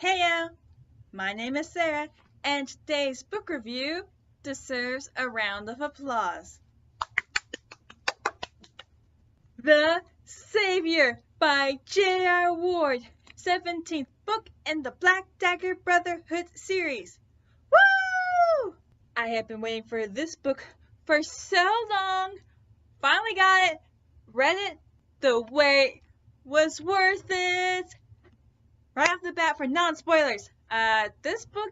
Heyo, my name is Sarah, and today's book review deserves a round of applause. The Savior by J.R. Ward, 17th book in the Black Dagger Brotherhood series. Woo! I have been waiting for this book for so long. Finally got it, read it, the wait was worth it. Right off the bat, for non-spoilers, this book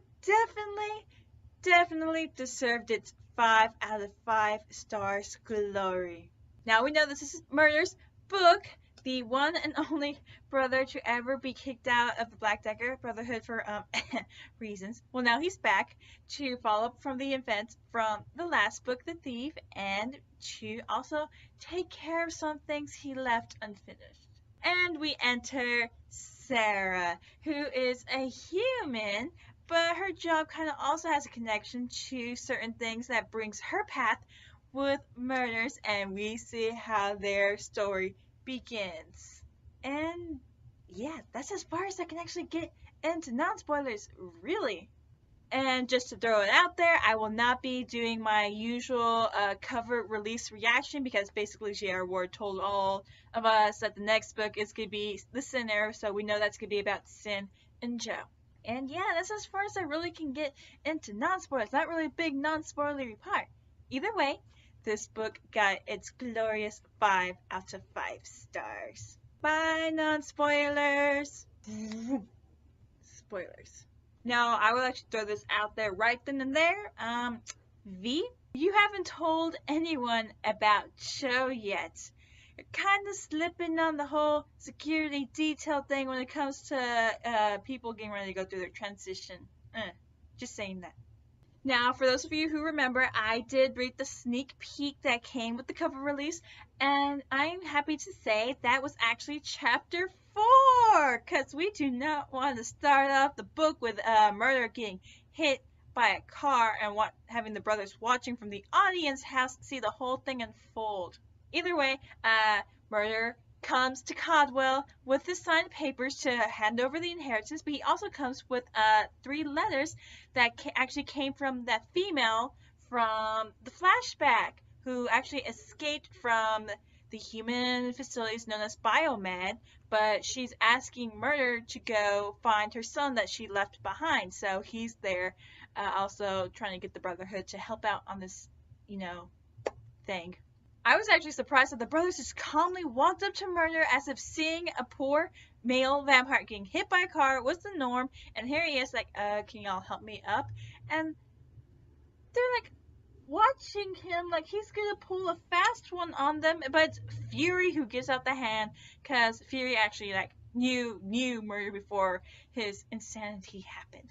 definitely deserved its 5 out of 5 stars glory. Now we know this is Murder's book, the one and only brother to ever be kicked out of the Black Dagger Brotherhood for reasons. Well, now he's back to follow up from the events from the last book, The Thief, and to also take care of some things he left unfinished. And we enter Sarah, who is a human, but her job kind of also has a connection to certain things that brings her path with murders, and we see how their story begins. And yeah, that's as far as I can actually get into non-spoilers, really. And just to throw it out there, I will not be doing my usual cover release reaction because basically J.R. Ward told all of us that the next book is going to be The Sinner, so we know that's going to be about Sin and Joe. And yeah, that's as far as I really can get into non-spoilers. Not really a big non-spoilery part. Either way, this book got its glorious 5 out of 5 stars. Bye, non-spoilers! Spoilers. Now, I will actually throw this out there right then and there. V, you haven't told anyone about Joe yet. You're kind of slipping on the whole security detail thing when it comes to people getting ready to go through their transition. Just saying that. Now, for those of you who remember, I did read the sneak peek that came with the cover release, and I'm happy to say that was actually chapter 4, because we do not want to start off the book with Murder getting hit by a car and having the brothers watching from the audience house see the whole thing unfold. Either way, Murder comes to Caldwell with his signed papers to hand over the inheritance, but he also comes with 3 letters that actually came from that female from the flashback who actually escaped from the human facilities known as Biomed, but she's asking Murder to go find her son that she left behind. So he's there also trying to get the Brotherhood to help out on this, thing. I was actually surprised that the brothers just calmly walked up to Murder as if seeing a poor male vampire getting hit by a car was the norm, and here he is like, can y'all help me up? And they're like watching him like he's gonna pull a fast one on them, but it's Fury who gives out the hand, because Fury actually knew Murder before his insanity happened.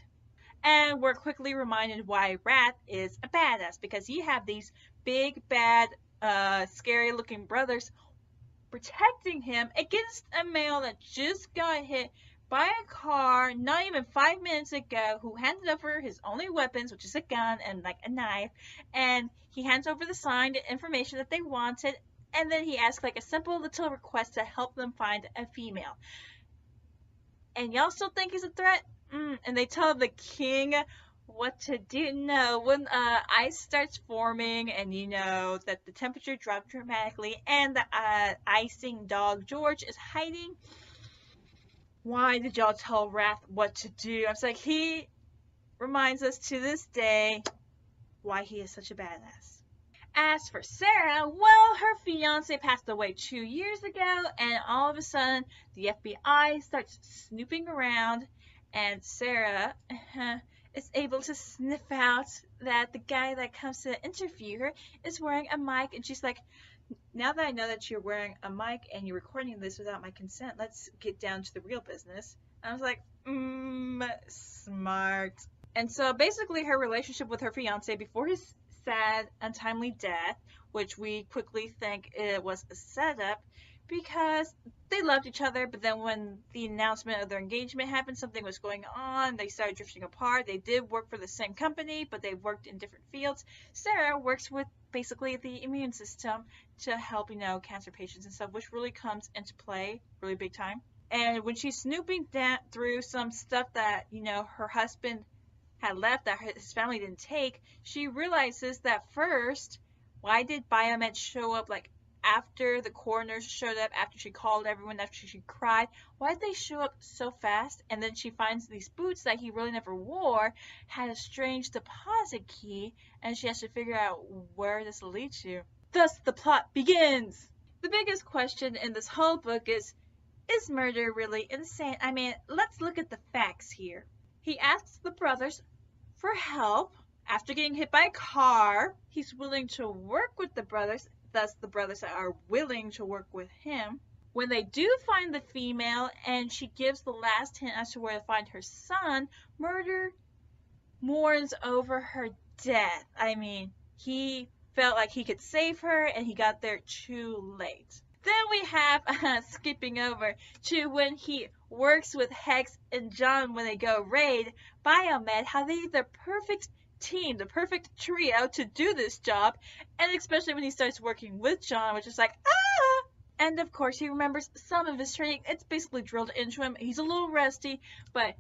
And we're quickly reminded why Wrath is a badass, because you have these big, bad, scary looking brothers protecting him against a male that just got hit by a car not even 5 minutes ago, who handed over his only weapons, which is a gun and like a knife, and he hands over the signed information that they wanted, and then he asks like a simple little request to help them find a female. And y'all still think he's a threat? And they tell the king what to do. No, when ice starts forming and you know that the temperature dropped dramatically and the icing dog George is hiding, why did y'all tell Wrath what to do? I was like, he reminds us to this day why he is such a badass. As for Sarah, well, her fiance passed away 2 years ago, and all of a sudden, the FBI starts snooping around, and Sarah is able to sniff out that the guy that comes to interview her is wearing a mic, and she's like, now that I know that you're wearing a mic and you're recording this without my consent, let's get down to the real business. And I was like, smart. And so basically her relationship with her fiance before his sad, untimely death, which we quickly think it was a setup, because they loved each other, but then when the announcement of their engagement happened, something was going on, they started drifting apart. They did work for the same company, but they worked in different fields. Sarah works with basically the immune system to help, cancer patients and stuff, which really comes into play really big time. And when she's snooping down through some stuff that, her husband had left that his family didn't take, she realizes that first, why did Biomed show up like after the coroners showed up, after she called everyone, after she cried? Why did they show up so fast? And then she finds these boots that he really never wore had a strange deposit key, and she has to figure out where this will lead to. Thus, the plot begins! The biggest question in this whole book is murder really insane? I mean, let's look at the facts here. He asks the brothers for help. After getting hit by a car, he's willing to work with the brothers, thus the brothers are willing to work with him. When they do find the female and she gives the last hint as to where to find her son, Murder mourns over her death. I mean, he felt like he could save her and he got there too late. Then we have, skipping over to when he works with Hex and John when they go raid Biomed, how they're the perfect team, the perfect trio to do this job, and especially when he starts working with John, which is like, ah! And of course he remembers some of his training. It's basically drilled into him. He's a little rusty, but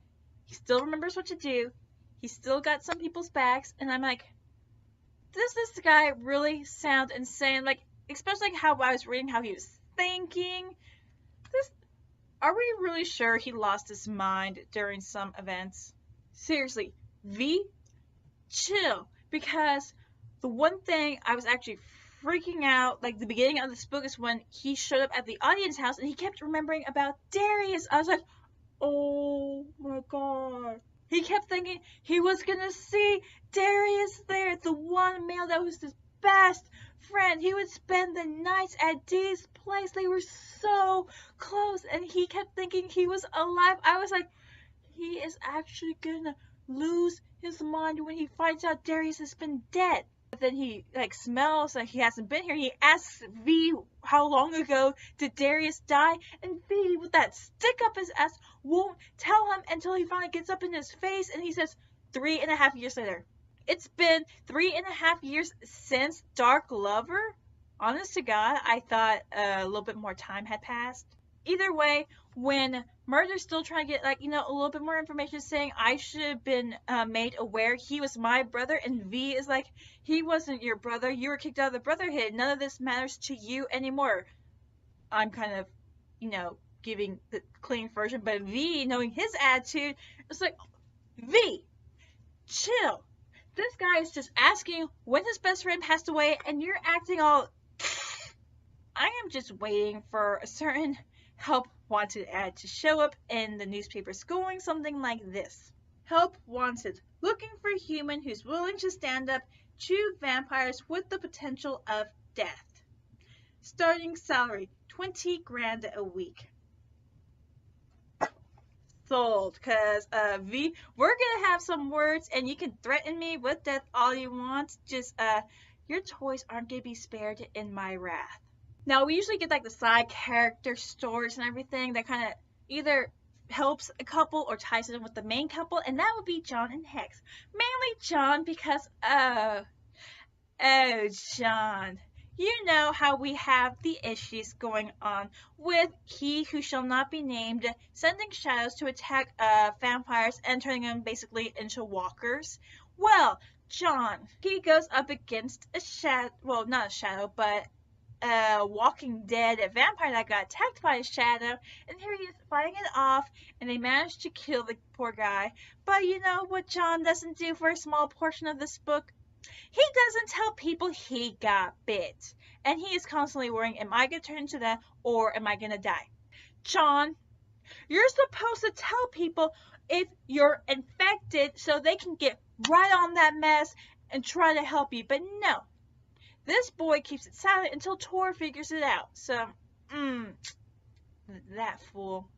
he still remembers what to do. He's still got some people's backs, and I'm like, does this guy really sound insane? Like, especially how I was reading how he was thinking. Are we really sure he lost his mind during some events? Seriously, V, chill. Because the one thing I was actually freaking out, like the beginning of this book, is when he showed up at the audience house and he kept remembering about Darius. I was like, oh my god. He kept thinking he was gonna see Darius there, the one male that was his best friend. He would spend the nights at Dee's place. They were so close, and he kept thinking he was alive. I was like, he is actually gonna lose his mind when he finds out Darius has been dead. But then he smells like he hasn't been here. He asks V how long ago did Darius die, and V, with that stick up his ass, won't tell him until he finally gets up in his face and he says 3.5 years later. It's been 3.5 years since Dark Lover. Honest to God, I thought a little bit more time had passed. Either way, when Murder's still trying to get a little bit more information, saying I should have been made aware he was my brother, and V is like, he wasn't your brother, you were kicked out of the Brotherhood, none of this matters to you anymore. I'm kind of, giving the clean version, but V, knowing his attitude, it's like, V, chill. This guy is just asking when his best friend passed away, and you're acting all... I am just waiting for a certain help wanted ad to show up in the newspapers going something like this. Help wanted. Looking for a human who's willing to stand up to vampires with the potential of death. Starting salary, 20 grand a week. Sold, cause V, we're gonna have some words, and you can threaten me with death all you want. Just your toys aren't gonna be spared in my wrath. Now we usually get the side character stories and everything that kind of either helps a couple or ties it in with the main couple, and that would be John and Hex. Mainly John because John. You know how we have the issues going on with he who shall not be named sending shadows to attack vampires and turning them basically into walkers. Well, John, he goes up against a shadow, well, not a shadow, but a Walking Dead vampire that got attacked by a shadow, and here he is fighting it off, and they managed to kill the poor guy. But you know what John doesn't do for a small portion of this book? He doesn't tell people he got bit. And he is constantly worrying, am I going to turn into that or am I going to die? John, you're supposed to tell people if you're infected so they can get right on that mess and try to help you. But no, this boy keeps it silent until Tor figures it out. So, that fool.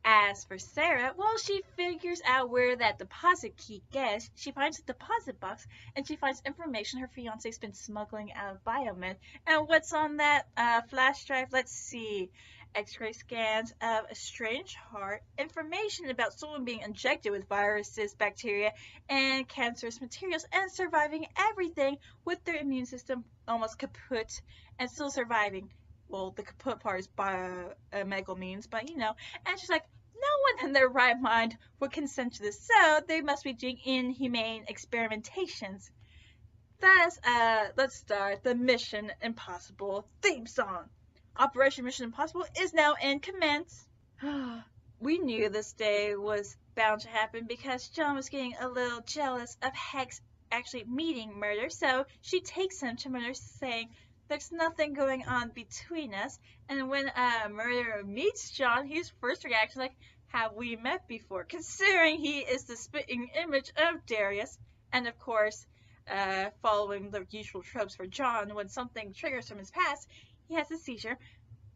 As for Sarah, well, she figures out where that deposit key is. She finds the deposit box, and she finds information her fiance's been smuggling out of Biomed. And what's on that flash drive? Let's see. X-ray scans of a strange heart, information about someone being injected with viruses, bacteria, and cancerous materials, and surviving everything with their immune system almost kaput and still surviving. well, the kaput part is by medical means, but and she's like, no one in their right mind would consent to this, so they must be doing inhumane experimentations. Thus, let's start the Mission Impossible theme song. Operation Mission Impossible is now in commence. We knew this day was bound to happen because John was getting a little jealous of Hex actually meeting Murder, so she takes him to Murder saying, there's nothing going on between us. And when Murder meets John, his first reaction is like, have we met before? Considering he is the spitting image of Darius. And of course, following the usual tropes for John, when something triggers from his past, he has a seizure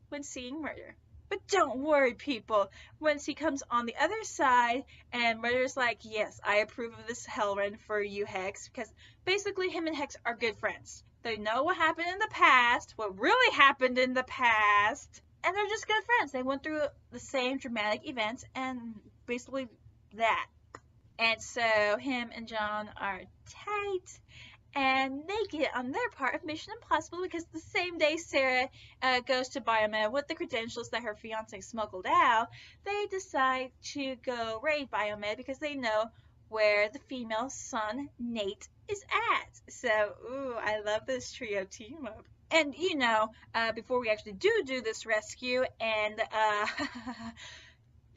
when seeing Murder. But don't worry, people. Once he comes on the other side, and Murder's like, yes, I approve of this hell run for you, Hex, because basically him and Hex are good friends. They know what happened in the past, what really happened in the past, and they're just good friends. They went through the same dramatic events, and basically that. And so him and John are tight, and they get on their part of Mission Impossible because the same day Sarah goes to Biomed with the credentials that her fiance smuggled out, they decide to go raid Biomed because they know where the female son, Nate, is at. So, ooh, I love this trio team up. And, before we actually do this rescue, and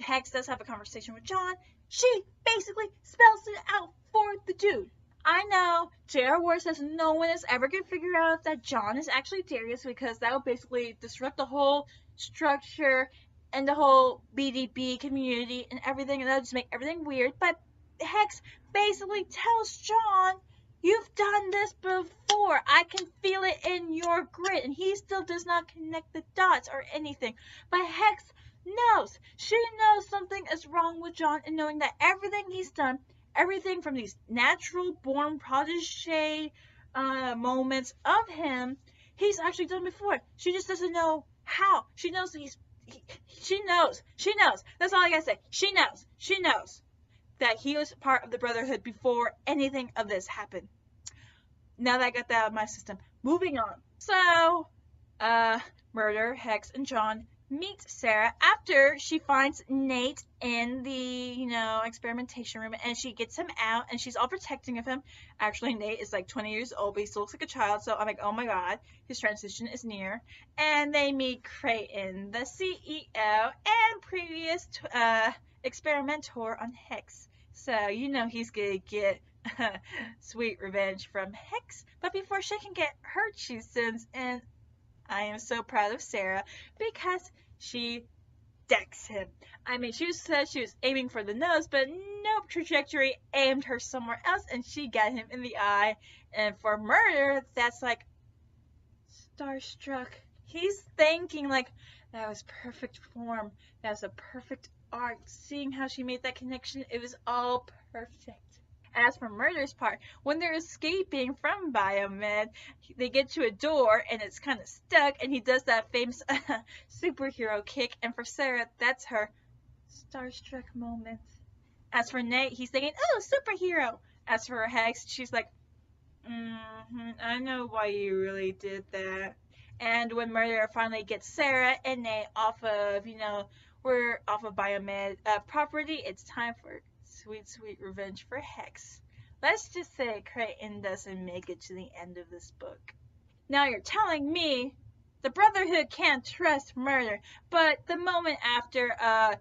Hex does have a conversation with John, she basically spells it out for the dude. I know J.R. Ward says no one is ever going to figure out that John is actually Darius because that would basically disrupt the whole structure and the whole BDB community and everything, and that would just make everything weird. But Hex basically tells John, you've done this before. I can feel it in your grit. And he still does not connect the dots or anything. But Hex knows. She knows something is wrong with John, and knowing that everything he's done, everything from these natural born protege moments of him, he's actually done before. She just doesn't know how. She knows that she knows. That's all I gotta say. She knows that he was part of the Brotherhood before anything of this happened. Now that I got that out of my system. Moving on. So, Murder, Hex, and John meet Sarah after she finds Nate in the, experimentation room, and she gets him out, and she's all protecting of him. Actually, Nate is like 20 years old, but he still looks like a child, so I'm like, oh my god, his transition is near. And they meet Creighton, the CEO, and previous experimenter on Hex. So, he's gonna get sweet revenge from Hex. But before she can get her 2 cents in, I am so proud of Sarah because she decks him. I mean, she said she was aiming for the nose, but nope, trajectory aimed her somewhere else, and she got him in the eye. And for Murder, that's like starstruck. He's thinking like, that was perfect form. That was a perfect art. Seeing how she made that connection, it was all perfect. As for Murder's part, when they're escaping from Biomed, they get to a door and it's kind of stuck, and he does that famous superhero kick, and for Sarah, that's her starstruck moment. As for Nate, he's thinking, oh, superhero. As for Hex, she's like, I know why you really did that. And when Murder finally gets Sarah and Nate off of, we're off of Biomed property, it's time for sweet, sweet revenge for Hex. Let's just say Creighton doesn't make it to the end of this book. Now you're telling me the Brotherhood can't trust Murder, but the moment after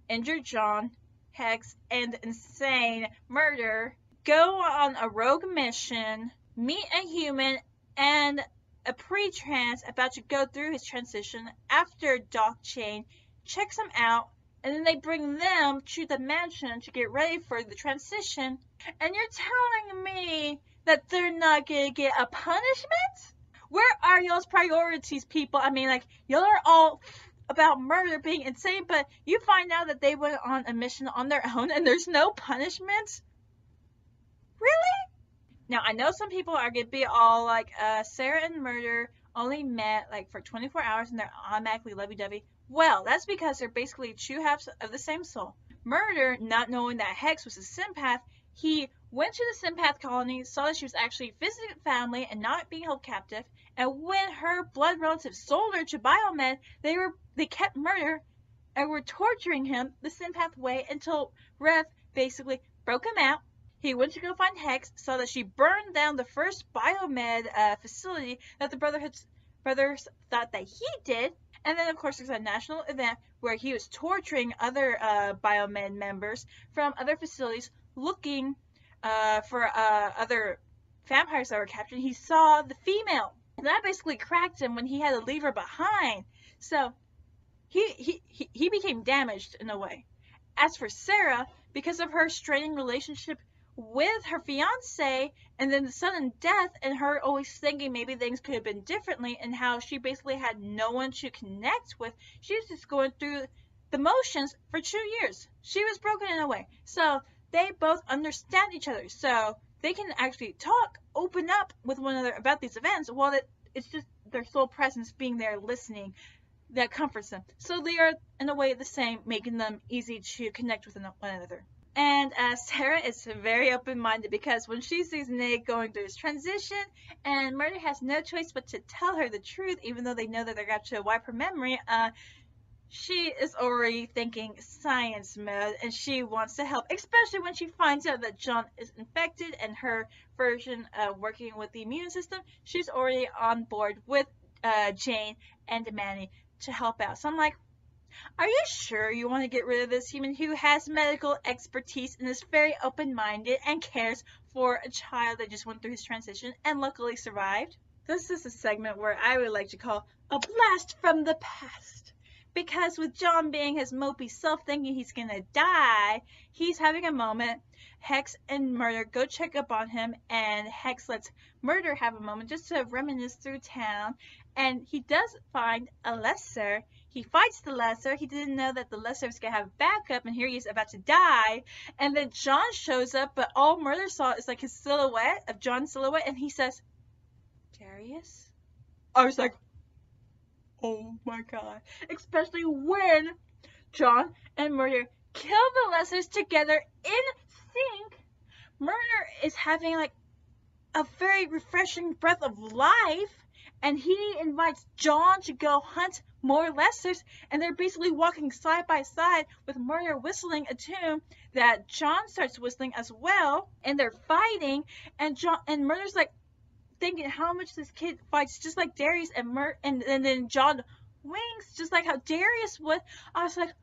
injured John, Hex, and insane Murder go on a rogue mission, meet a human and a pre-trans about to go through his transition after Doc Chain checks him out, and then they bring them to the mansion to get ready for the transition, and you're telling me that they're not gonna get a punishment? Where are y'all's priorities, people? I mean, like, y'all are all about Murder being insane, but you find out that they went on a mission on their own and there's no punishment? Really? Now, I know some people are gonna be all like, Sarah and Murder only met like for 24 hours and they're automatically lovey-dovey. Well, that's because they're basically 2 halves of the same soul. Murder, not knowing that Hex was a sympath, He went to the Sympath colony, saw that she was actually visiting family and not being held captive, and when her blood relatives sold her to Biomed, they kept Murder and were torturing him the Sympath way until Rev basically broke him out. He went to go find Hex, saw that she burned down the first Biomed facility that the brothers thought that he did. And then, of course, there's a national event where he was torturing other Biomed members from other facilities looking for other vampires that were captured. He saw the female. And that basically cracked him when he had to leave her behind. So he became damaged in a way. As for Sarah, because of her straining relationship with her fiance and then the sudden death and her always thinking maybe things could have been differently and how she basically had no one to connect with, she was just going through the motions for 2 years. She was broken in a way. So they both understand each other. So they can actually talk, open up with one another about these events while it's just their sole presence being there listening that comforts them. So they are in a way the same, making them easy to connect with one another. And Sarah is very open-minded because when she sees Nick going through his transition and Murder has no choice but to tell her the truth, even though they know that they're going to wipe her memory, she is already thinking science mode and she wants to help, especially when she finds out that John is infected and her version of working with the immune system. She's already on board with Jane and Manny to help out. So I'm like, are you sure you want to get rid of this human who has medical expertise and is very open-minded and cares for a child that just went through his transition and luckily survived? This is a segment where I would like to call a blast from the past. Because with John being his mopey self thinking he's gonna die, he's having a moment. Hex and Murder go check up on him, and Hex lets Murder have a moment just to reminisce through town. And he does find a lesser. He fights the lesser. He didn't know that the lesser was gonna have backup, and here he is about to die. And then John shows up, but all Murder saw is like his silhouette of John's silhouette, and he says, "Darius?" I was like, oh my god. Especially when John and Murder kill the lessers together in sync. Murder is having like a very refreshing breath of life, and he invites John to go hunt more lessers, and they're basically walking side by side with Murder whistling a tune that John starts whistling as well, and they're fighting, and Murder's like thinking how much this kid fights just like Darius, and then John winks just like how Darius would. I was like,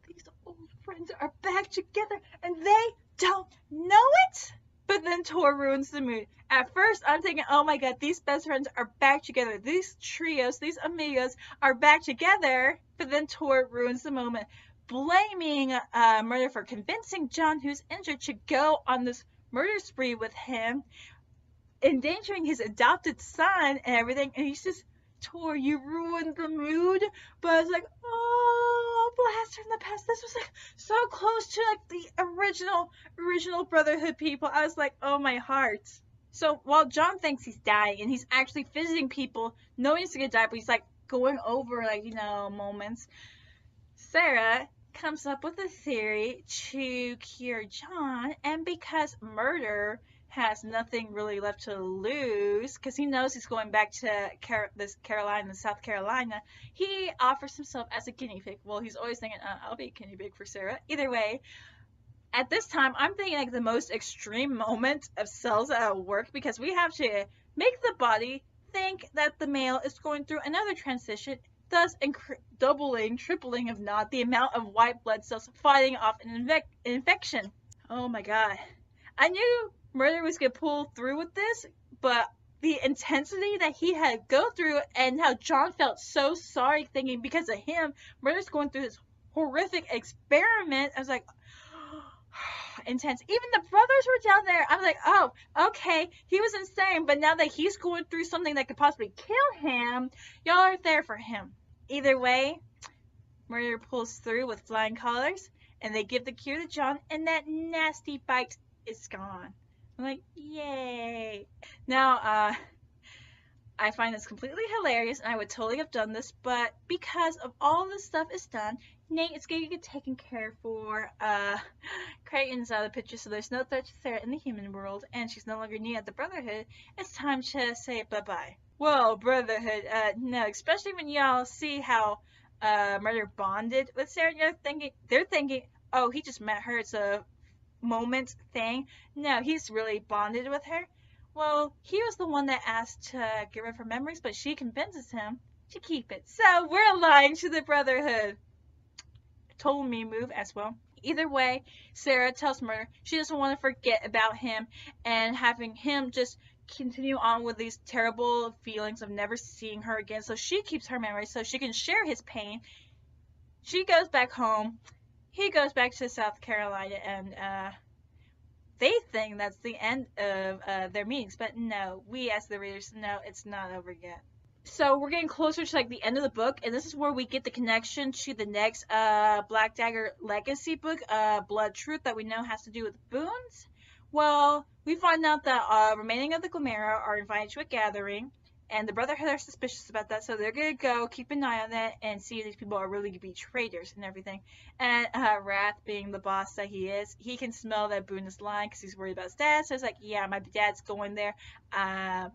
these old friends are back together and they don't know it. But then Tor ruins the mood. At first I'm thinking, oh my god, these best friends are back together, these trios, these amigos are back together. But then Tor ruins the moment, blaming Murder for convincing John, who's injured, to go on this murder spree with him, endangering his adopted son and everything. And he's just, Tor, you ruined the mood. But I was like, oh, blast from the past. This was like so close to like the original Brotherhood people. I was like, oh my heart. So while John thinks he's dying and he's actually visiting people knowing he's gonna die, but he's like going over like, moments, Sarah comes up with a theory to cure John. And because Murder has nothing really left to lose, because he knows he's going back to South Carolina, he offers himself as a guinea pig. Well, he's always thinking, I'll be a guinea pig for Sarah. Either way, at this time, I'm thinking like the most extreme moment of cells at work, because we have to make the body think that the male is going through another transition, thus doubling, tripling, if not, the amount of white blood cells fighting off an infection. Oh my god. I knew Murder was going to pull through with this, but the intensity that he had go through and how John felt so sorry thinking because of him, Murder's going through this horrific experiment. I was like, intense. Even the brothers were down there. I was like, oh, okay, he was insane, but now that he's going through something that could possibly kill him, y'all are there for him. Either way, Murder pulls through with flying colors, and they give the cure to John, and that nasty bite is gone. I'm like, yay. Now, I find this completely hilarious, and I would totally have done this, but because of all this stuff is done, Nate is going to get taken care for. Creighton's out of the picture, so there's no threat to Sarah in the human world, and she's no longer needed at the Brotherhood. It's time to say bye-bye. Whoa, Brotherhood, no, especially when y'all see how Murder bonded with Sarah. They're thinking, oh, he just met her, it's a moment thing. No, he's really bonded with her. Well, he was the one that asked to get rid of her memories, but she convinces him to keep it. So we're aligned to the Brotherhood. Total me move as well. Either way, Sarah tells Murder she doesn't want to forget about him and having him just continue on with these terrible feelings of never seeing her again. So she keeps her memory so she can share his pain. She goes back home. He goes back to South Carolina, and they think that's the end of their meetings, but no, we as the readers know it's not over yet. So we're getting closer to like the end of the book, and this is where we get the connection to the next Black Dagger legacy book, Blood Truth, that we know has to do with boons. Well, we find out that remaining of the Glimera are invited to a gathering, and the Brotherhood are suspicious about that, so they're going to go keep an eye on that and see if these people are really going to be traitors and everything. And Wrath, being the boss that he is, he can smell that Boone is lying because he's worried about his dad. So it's like, yeah, my dad's going there,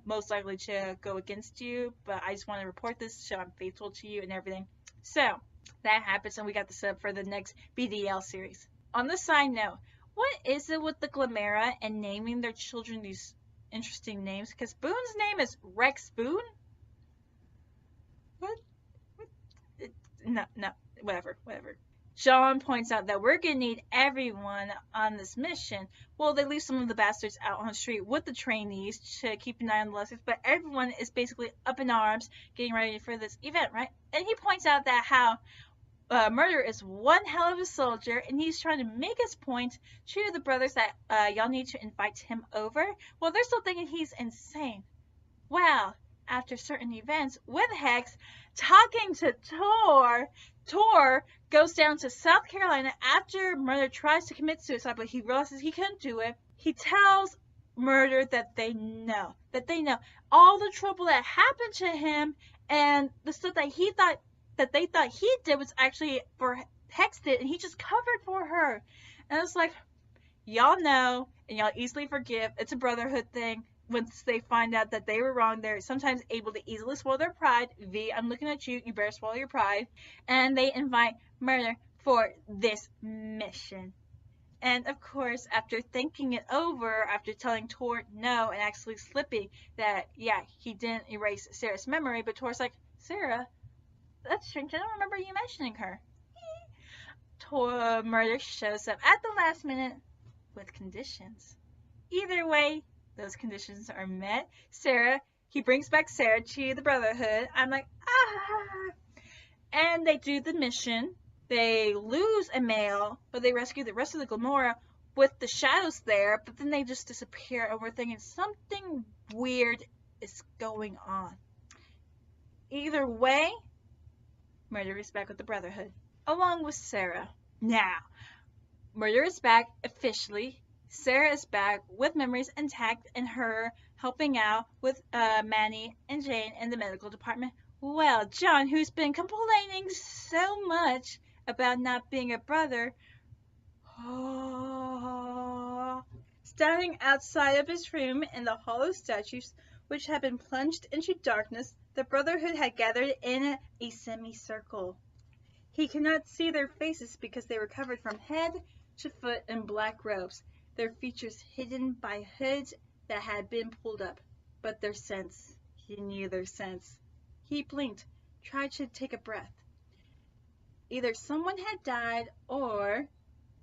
most likely to go against you, but I just want to report this so I'm faithful to you and everything. So that happens, and we got the sub for the next BDL series. On the side note, what is it with the Glimera and naming their children these interesting names? Because Boone's name is Rex Boone? What? No, whatever. John points out that we're going to need everyone on this mission. Well, they leave some of the bastards out on the street with the trainees to keep an eye on the lessons, but everyone is basically up in arms getting ready for this event, right? And he points out that how Murder is one hell of a soldier, and he's trying to make his point to the brothers that y'all need to invite him over. Well, they're still thinking he's insane. Well, after certain events with Hex talking to Tor goes down to South Carolina after Murder tries to commit suicide, but he realizes he couldn't do it. He tells Murder that they know all the trouble that happened to him, and the stuff that they thought he did was actually for Hex did, and he just covered for her. And it's like, y'all know, and y'all easily forgive. It's a Brotherhood thing. Once they find out that they were wrong, they're sometimes able to easily swallow their pride. V, I'm looking at you. You better swallow your pride. And they invite Murder for this mission. And of course, after thinking it over, after telling Tor no and actually slipping that, yeah, he didn't erase Sarah's memory, but Tor's like, Sarah, that's strange. I don't remember you mentioning her. Murder shows up at the last minute with conditions. Either way, those conditions are met. He brings back Sarah to the Brotherhood. I'm like, ah! And they do the mission. They lose a male, but they rescue the rest of the Glimera with the shadows there, but then they just disappear, and we're thinking something weird is going on. Either way, Murder is back with the Brotherhood, along with Sarah. Now, Murder is back officially. Sarah is back with memories intact and her helping out with Manny and Jane in the medical department. Well, John, who's been complaining so much about not being a brother, standing outside of his room in the hollow statues, which had been plunged into darkness, the Brotherhood had gathered in a semicircle. He could not see their faces because they were covered from head to foot in black robes, their features hidden by hoods that had been pulled up. But their sense, he knew their sense. He blinked, tried to take a breath. Either someone had died or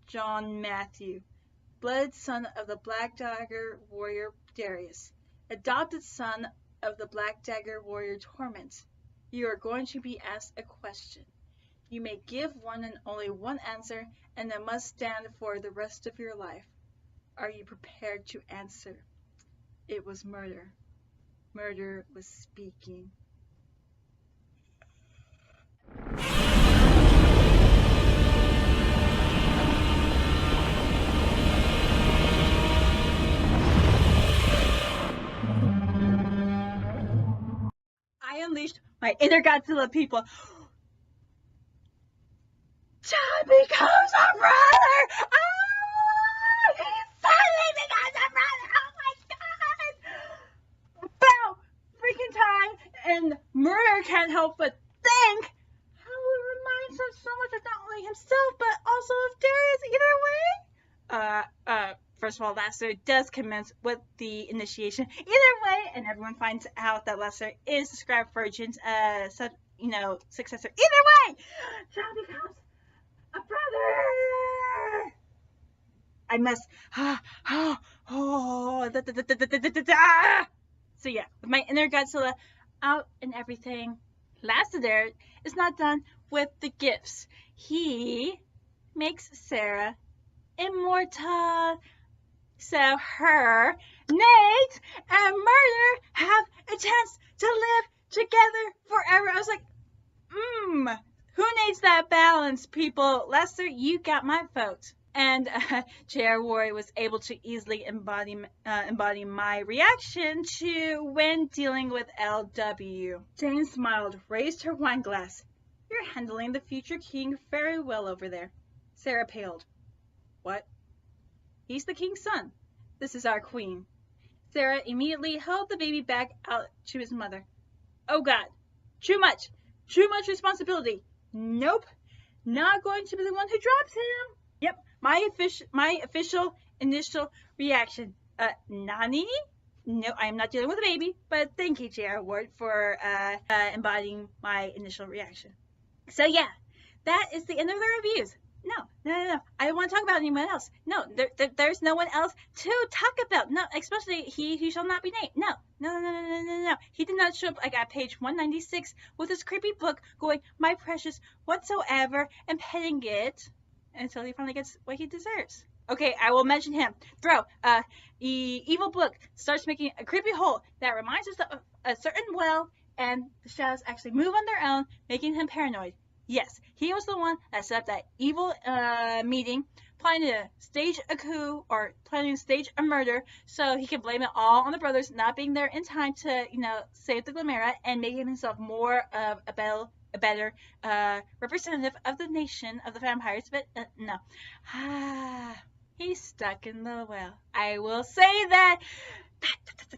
John Matthew, blood son of the Black Dagger warrior Darius, adopted son of the Black Dagger warrior Torment. You are going to be asked a question. You may give one and only one answer, and it must stand for the rest of your life. Are you prepared to answer? It was Murder. Murder was speaking. my inner Godzilla people. John becomes a brother! Oh! He finally becomes a brother! Oh my god! About freaking time, and Murder can't help but think how it reminds him so much of not only himself, but also of Darius either way. First of all, Lester does commence with the initiation either way, and everyone finds out that Lester is the Scribe Virgin's, successor either way! John becomes a brother! I must, So yeah, with my inner Godzilla out and everything, Lester there is not done with the gifts. He makes Sarah immortal. So her, Nate, and Murder have a chance to live together forever. I was like, who needs that balance, people? Lester, you got my vote. And J.R. Ward was able to easily embody my reaction to when dealing with LW. Jane smiled, raised her wine glass. You're handling the future king very well over there. Sarah paled. What? He's the king's son. This is our queen. Sarah immediately held the baby back out to his mother. Oh God, too much responsibility. Nope, not going to be the one who drops him. Yep, my official initial reaction. Nani? No, I am not dealing with a baby, but thank you, J.R. Ward, for embodying my initial reaction. So yeah, that is the end of the reviews. No. I don't want to talk about anyone else. No, there's no one else to talk about. No, especially he who shall not be named. No. He did not show up like at page 196 with his creepy book going, my precious whatsoever, and petting it until he finally gets what he deserves. Okay, I will mention him. Evil book starts making a creepy hole that reminds us of a certain well, and the shadows actually move on their own, making him paranoid. Yes, he was the one that set up that evil meeting, planning to stage a coup or planning to stage a murder, so he could blame it all on the brothers not being there in time to, save the Glimera and making himself more of a better representative of the nation of the vampires. But no, he's stuck in the well. I will say that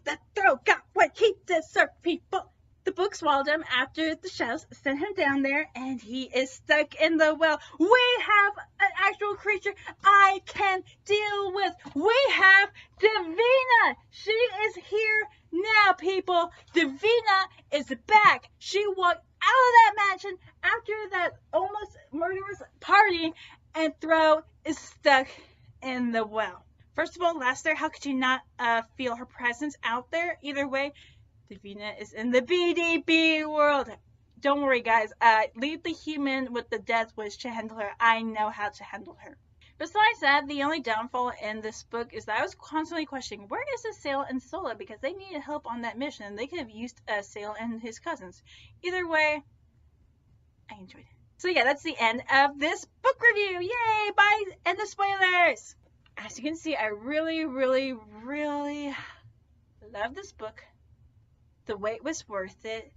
that throw got what he deserved, people. The book swallowed him after the shadows sent him down there, and he is stuck in the well. We have an actual creature I can deal with. We have Davina. She is here now, people. Davina is back. She walked out of that mansion after that almost murderous party, and Thro is stuck in the well. First of all, Lester, how could you not feel her presence out there? Either way, Davina is in the BDB world. Don't worry, guys. Leave the human with the death wish to handle her. I know how to handle her. Besides that, the only downfall in this book is that I was constantly questioning, where is Asael and Sola? Because they needed help on that mission. They could have used Asael and his cousins. Either way, I enjoyed it. So yeah, that's the end of this book review. Yay! Bye! And the spoilers! As you can see, I really, really, really love this book. The wait was worth it.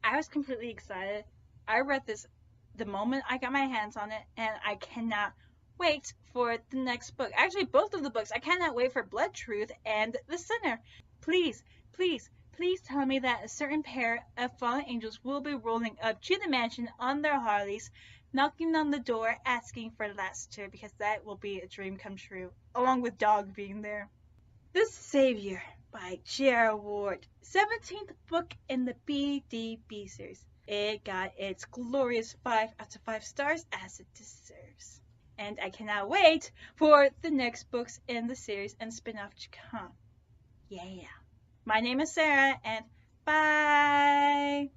I was completely excited. I read this the moment I got my hands on it, and I cannot wait for the next book. Actually, both of the books. I cannot wait for Blood Truth and The Sinner. Please, please, please tell me that a certain pair of fallen angels will be rolling up to the mansion on their Harleys, knocking on the door, asking for Lester, because that will be a dream come true, along with Dog being there. The Savior by J.R. Ward, 17th book in the BDB series. It got its glorious 5 out of 5 stars as it deserves. And I cannot wait for the next books in the series and spin-off to come. Yeah. My name is Sarah, and bye!